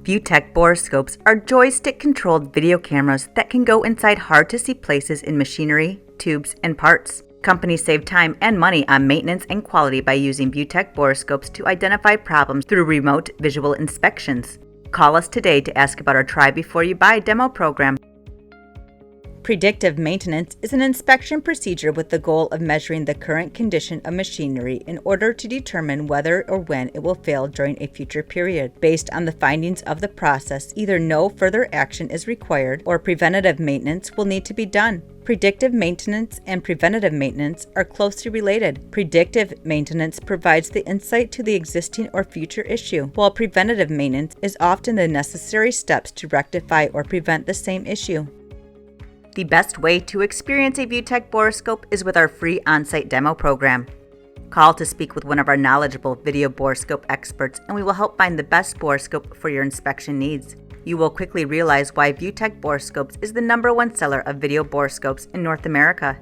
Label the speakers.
Speaker 1: ViewTech Borescopes are joystick-controlled video cameras that can go inside hard-to-see places in machinery, tubes, and parts. Companies save time and money on maintenance and quality by using ViewTech Borescopes to identify problems through remote visual inspections. Call us today to ask about our Try Before You Buy demo program. Predictive maintenance is an inspection procedure with the goal of measuring the current condition of machinery in order to determine whether or when it will fail during a future period. Based on the findings of the process, either no further action is required or preventative maintenance will need to be done. Predictive maintenance and preventative maintenance are closely related. Predictive maintenance provides the insight to the existing or future issue, while preventative maintenance is often the necessary steps to rectify or prevent the same issue. The best way to experience a ViewTech Borescope is with our free on-site demo program. Call to speak with one of our knowledgeable video borescope experts, and we will help find the best borescope for your inspection needs. You will quickly realize why ViewTech Borescopes is the #1 seller of video borescopes in North America.